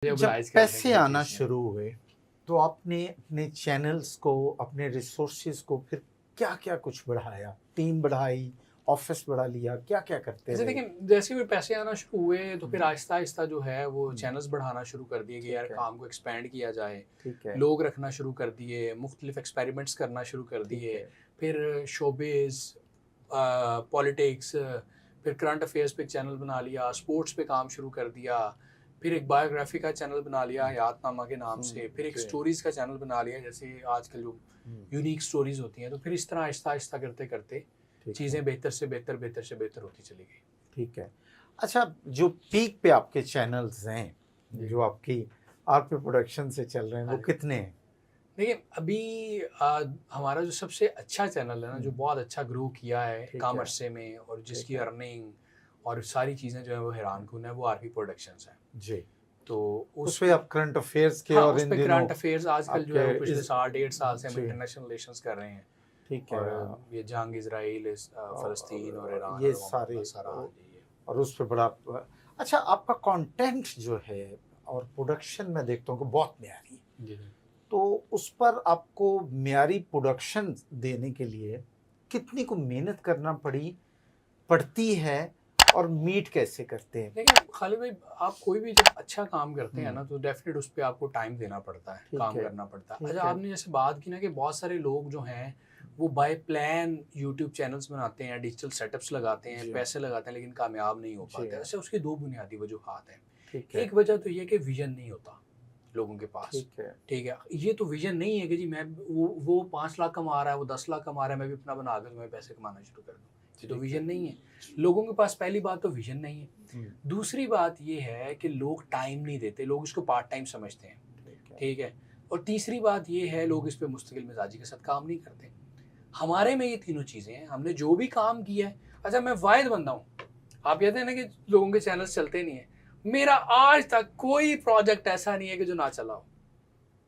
जब पैसे आना शुरू हुए तो आपने अपने चैनल्स को, अपने रिसोर्सेज को फिर क्या क्या कुछ बढ़ाया? टीम बढ़ाई, ऑफिस बढ़ा लिया, क्या क्या करते जैसे रहे? देखिए, जैसे भी पैसे आना शुरू हुए तो फिर आहिस्ता आहिस्ता जो है वो चैनल्स बढ़ाना शुरू कर दिए कि यार ठीक है, काम को एक्सपेंड किया जाए। ठीक है, लोग रखना शुरू कर दिए, मुख्तलिफ एक्सपेरिमेंट्स करना शुरू कर ठीक दिए। है, फिर शोबिज़, पॉलिटिक्स, फिर करंट अफेयर्स पे एक चैनल बना लिया, स्पोर्ट्स पे काम शुरू कर दिया। फिर एक बायोग्राफी का चैनल बना लिया हयातनामा के नाम से। फिर एक जी, स्टोरीज़ का चैनल बना लिया, जैसे आजकल जो हम्म, यूनिक स्टोरीज़ होती हैं। तो फिर इस तरह आहिस्ता आहिस्ता करते करते ठीक है, चीज़ें बेहतर से बेहतर, बेहतर से बेहतर होती चली गई। ठीक है। अच्छा, जो पीक पे आपके चैनल्स हैं, जी। जो आपकी आरपी प्रोडक्शन से चल रहे हैं, हाँ वो जी। कितने हैं? देखिए, अभी हमारा जो सबसे अच्छा चैनल है ना, जो बहुत अच्छा ग्रो किया है ठीक कम है, अरसे में, और ठीक जिसकी है, अर्निंग और सारी चीज़ें जो है वो हैरानकुन है, वो आरपी प्रोडक्शंस है। जी। तो उस उस पे आप करंट अफेयर्स के हाँ, और उस इन पे दिनों करंट अफेयर्स आजकल जो है वो आपके पिछले इस साल डेढ़ साल से हम जी, इंटरनेशनल रिलेशंस कर रहे हैं। ठीक है। और ये जंग इजराइल, फ़लस्तीन और और ईरान ये और वहाँ सारे सारा, हाँ जी, ये। और उस पे बड़ा अच्छा, आपका कंटेंट जो है और प्रोडक्शन मैं देखता हूँ कि बहुत म्यारी है। जी, जी। तो उस पर आपको म्यारी प्रोडक्शन देने के लिए कितनी को मेहनत करना पड़ती है और मीट कैसे करते हैं? देखिए खालिद भाई, आप कोई भी जब अच्छा काम करते हैं हम्म, ना तो डेफिनेट उस पे आपको टाइम देना पड़ता है, ठीक काम है, करना पड़ता है। अच्छा, ठीक है, आपने जैसे बात की ना कि बहुत सारे लोग जो हैं वो बाय प्लान यूट्यूब चैनल्स बनाते हैं, डिजिटल सेटअप्स लगाते हैं, जी, पैसे लगाते हैं, लेकिन कामयाब नहीं हो जी पाते। हाँ, ऐसे उसकी दो बुनियादी वजूहात हैं। ठीक है, एक वजह तो ये कि विजन नहीं होता लोगों के पास। ठीक है, ठीक है, ये तो विजन नहीं है कि जी मैं वो 5 लाख कमा रहा है, वो 10 लाख कमा रहा है, मैं भी अपना बना कर मैं पैसे कमाना शुरू कर दूँ। ये तो ठीक है, विजन नहीं है। लोगों के पास पहली बात तो विजन नहीं है। हम्म, दूसरी बात ये है कि लोग टाइम नहीं देते, लोग इसको पार्ट टाइम समझते हैं। ठीक है, ठीक है। और तीसरी बात ये है, लोग इस पे मुस्तकिल मिजाजी के साथ काम नहीं करते। हमारे में ये तीनों चीज़ें हैं। हमने जो भी काम किया है, अच्छा मैं वाहिद बंदा हूँ, आप कहते हैं ना कि लोगों के चैनल्स चलते नहीं है, मेरा आज तक कोई प्रोजेक्ट ऐसा नहीं है कि जो ना चला हो,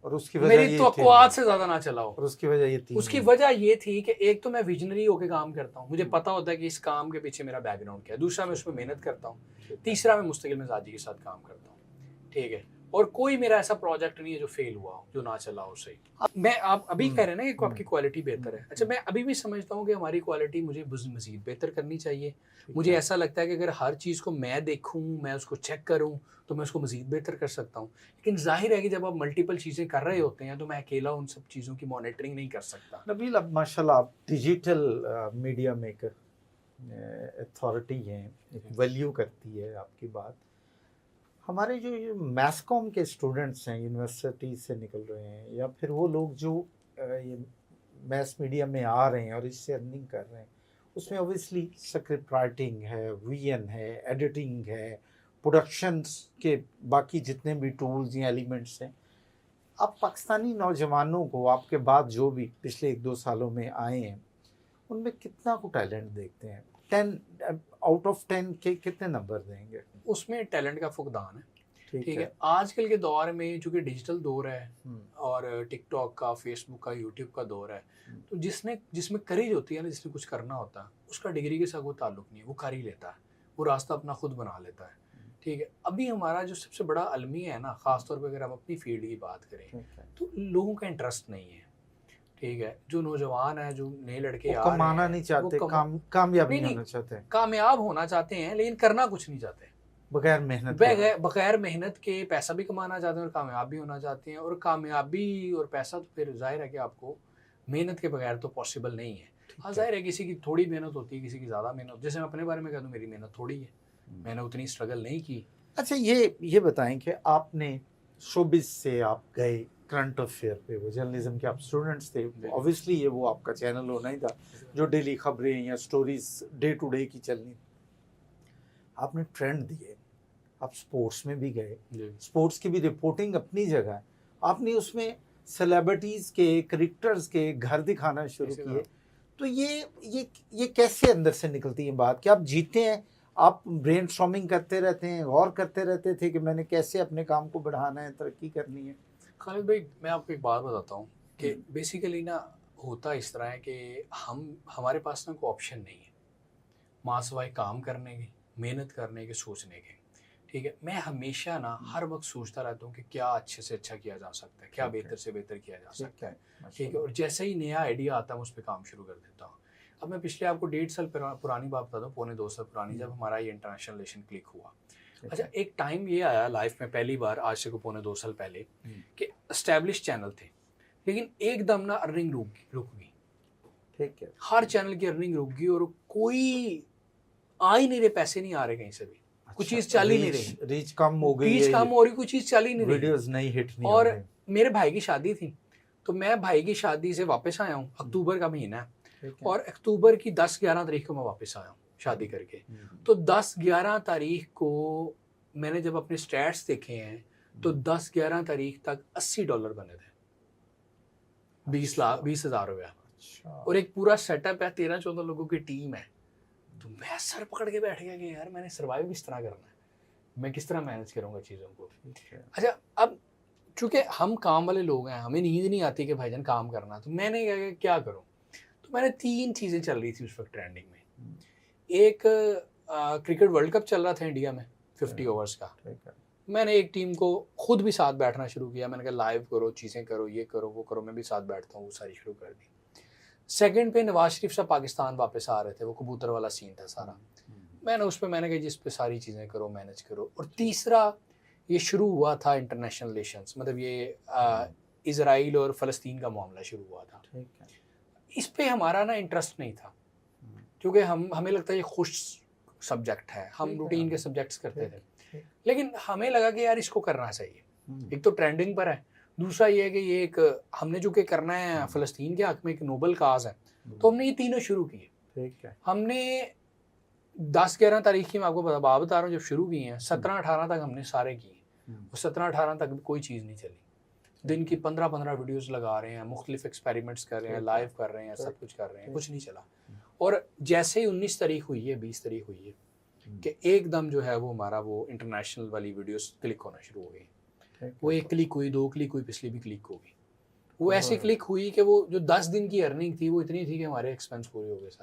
और उसकी वजह मेरी ये थी तवक्कुआत से ज़्यादा ना चला हो। और उसकी वजह ये तीन उसकी ही वजह ये थी कि एक तो मैं विजनरी होकर काम करता हूँ, मुझे पता होता है कि इस काम के पीछे मेरा बैकग्राउंड क्या है। दूसरा, मैं उसमें मेहनत करता हूँ। ठीक है, तीसरा, मैं मुस्तकिल मिजाजी के साथ काम करता हूँ। ठीक है। और कोई मेरा ऐसा प्रोजेक्ट नहीं है जो फेल हुआ हो, जो ना चला हो सही। मैं आप अभी हम्म, कह रहे हैं ना कि हम्म, आपकी क्वालिटी बेहतर है। अच्छा, मैं अभी भी समझता हूँ कि हमारी क्वालिटी मुझे मज़ीद बेहतर करनी चाहिए। ठीक मुझे है, ऐसा लगता है कि अगर हर चीज़ को मैं देखूँ, मैं उसको चेक करूँ, तो मैं उसको मज़ीद बेहतर कर सकता हूँ। लेकिन ज़ाहिर है कि जब आप मल्टीपल चीज़ें कर रहे होते हैं तो मैं अकेला उन सब चीज़ों की मॉनिटरिंग नहीं कर सकता। नबील, अब माशाल्लाह आप डिजिटल मीडिया में एक अथॉरिटी हैं, एक वैल्यू करती है आपकी बात। हमारे जो ये मैस कॉम के स्टूडेंट्स हैं, यूनिवर्सिटी से निकल रहे हैं, या फिर वो लोग जो ये मैस मीडिया में आ रहे हैं और इससे अर्निंग कर रहे हैं, उसमें ऑब्वियसली स्क्रिप्ट राइटिंग है, वीएन है, एडिटिंग है, प्रोडक्शंस के बाकी जितने भी टूल्स या एलिमेंट्स हैं। आप पाकिस्तानी नौजवानों को, आपके बाद जो भी पिछले 1-2 सालों में आए हैं, उनमें कितना को टैलेंट देखते हैं? 10 आउट ऑफ 10 के कितने नंबर देंगे? उसमें टैलेंट का फुकदान है। ठीक ठीक है, है, आजकल के दौर में चूँकि डिजिटल दौर है हम्म, और टिकटॉक का, फेसबुक का, यूट्यूब का दौर है, हम्म, तो जिसमें करेज होती है ना, जिसने कुछ करना होता है, उसका डिग्री के साथ कोई ताल्लुक नहीं है, वो कर ही लेता है, वो रास्ता अपना खुद बना लेता है। ठीक है, अभी हमारा जो सबसे बड़ा अलमिया है ना, ख़ासतौर पे अगर हम अपनी फील्ड की बात करें, ठीक है। तो लोगों का इंटरेस्ट नहीं है। ठीक है, जो नौजवान है, जो नए लड़के वो आ रहे कमाना हैं, नहीं वो चाहते, कामयाब नहीं नहीं नहीं, होना चाहते, कामयाब होना चाहते हैं लेकिन करना कुछ नहीं चाहते। बगैर मेहनत के। बगैर मेहनत के पैसा भी कमाना चाहते हैं और कामयाब भी होना चाहते हैं। और कामयाबी और पैसा तो फिर जाहिर है कि आपको मेहनत के बगैर तो पॉसिबल नहीं है। हाँ, ठीक है। जाहिर है किसी की थोड़ी मेहनत होती है, किसी की ज़्यादा मेहनत। जैसे मैं अपने बारे में कह दूँ, मेरी मेहनत थोड़ी है, मैंने उतनी स्ट्रगल नहीं की। अच्छा, ये बताएं कि आपने शोबिस से आप गए करंट अफेयर पे, वो जर्नलिज्म के आप स्टूडेंट्स थे, ऑब्वियसली ये वो आपका चैनल होना ही था जो डेली खबरें या स्टोरीज डे टू डे की चलनी। आपने ट्रेंड दिए, आप स्पोर्ट्स में भी गए, जी। स्पोर्ट्स की भी रिपोर्टिंग अपनी जगह है, आपने उसमें सेलिब्रिटीज के, क्रिकेटर्स के घर दिखाना शुरू इसी किए। तरह तो ये कैसे अंदर से निकलती है बात कि आप जीते हैं? आप ब्रेनस्टॉर्मिंग करते रहते हैं, गौर करते रहते थे कि मैंने कैसे अपने काम को बढ़ाना है, तरक्की करनी है? खालिद भाई, मैं आपको एक बात बताता हूँ कि बेसिकली ना होता इस तरह है कि हमारे पास ना कोई ऑप्शन नहीं है माँ सिवाय काम करने के, मेहनत करने के, सोचने के। ठीक है, मैं हमेशा ना हर वक्त सोचता रहता हूँ कि क्या अच्छे से अच्छा किया जा सकता है, क्या ठीक है। बेहतर से बेहतर किया जा सकता है। ठीक है, माशाल्लाह। और जैसे ही नया आइडिया आता है मैं उस पर काम शुरू कर देता हूँ। अब मैं पिछले आपको 1.5 साल पुरानी बात बता दूँ, पौने 2 साल पुरानी, जब हमारा ये इंटरनेशनल रिलेशन क्लिक हुआ। ठीक अच्छा, है। एक टाइम ये आया लाइफ में पहली बार, आज से को पौने 2 साल पहले, कि एस्टेब्लिश चैनल थे, लेकिन एकदम ना अर्निंग रुक गई। ठीक है। हर चैनल की अर्निंग रुक गई और कोई आ ही नहीं रहे, पैसे नहीं आ रहे कहीं से भी, कुछ चीज़ चल ही नहीं रही, रीच कम हो गई रीच है, कम हो रही, कुछ चीज़ चल ही नहीं रही। वीडियोस नहीं हिट नहीं हो और रही। मेरे भाई की शादी थी, तो मैं भाई की शादी से वापस आया हूँ, अक्टूबर का महीना है, ठीक है। और अक्टूबर की 10-11 तारीख को मैं वापस आया हूँ शादी करके। तो 10-11 तारीख को मैंने जब अपने स्टैट्स देखे हैं, तो 10-11 तारीख तक $80 बने थे, 20,000 रुपया, अच्छा। और एक पूरा सेटअप है, 13-14 लोगों की टीम है। तो मैं सर पकड़ के बैठ गया कि यार मैंने सर्वाइव किस तरह करना है, मैं किस तरह मैनेज करूंगा चीज़ों को। ठीक है। अच्छा, अब चूंकि हम काम वाले लोग हैं, हमें नींद नहीं आती कि भाईजान काम करना, तो मैंने क्या करूं, तो मैंने 3 चीज़ें चल रही थी उस वक्त ट्रेंडिंग में। एक क्रिकेट वर्ल्ड कप चल रहा था इंडिया में, 50 ओवर्स का। ठीक है। मैंने एक टीम को खुद भी साथ बैठना शुरू किया, मैंने कहा लाइव करो, चीज़ें करो, ये करो वो करो, मैं भी साथ बैठता हूँ, वो सारी शुरू कर दी। सेकंड पे नवाज शरीफ साहब पाकिस्तान वापस आ रहे थे, वो कबूतर वाला सीन था सारा, मैंने उस पर मैंने कहा जिस पे सारी चीज़ें करो, मैनेज करो। और तीसरा ये शुरू हुआ था इंटरनेशनल रिलेशंस, मतलब ये इजराइल और फ़लस्तीन का मामला शुरू हुआ था। ठीक है। इस पे हमारा ना इंटरेस्ट नहीं था, क्योंकि हमें लगता है ये खुश सब्जेक्ट है, हम ठीक है। रूटीन के सब्जेक्ट्स करते थे, ठीक। लेकिन हमें लगा कि यार इसको करना चाहिए। एक तो ट्रेंडिंग पर है, दूसरा ये है कि ये एक हमने जो कि करना है फ़लस्तीन के हक में, एक नोबल काज है, तो हमने ये तीनों शुरू किए। ठीक है। हमने 10-11 तारीख की मैं आपको बता रहा हूँ, जब शुरू किए हैं, 17-18 तक हमने सारे किए, और 17-18 तक भी कोई चीज़ नहीं चली। दिन की 15-15 वीडियोस लगा रहे हैं, मुख्तलिफ एक्सपेरिमेंट्स कर रहे हैं, लाइव कर रहे हैं, सब कुछ कर रहे हैं, कुछ नहीं चला। और जैसे ही 19 तारीख हुई है, 20 तारीख हुई है, कि एकदम जो है वो हमारा वो इंटरनेशनल वाली वीडियोस क्लिक होना शुरू हो गई। वो एक क्लिक हुई, 2 क्लिक हुई, पिछली भी क्लिक हो गई। वो ऐसे क्लिक हुई कि वो जो 10 दिन की अर्निंग थी वो इतनी थी कि हमारे एक्सपेंस पूरे हो गए सारे।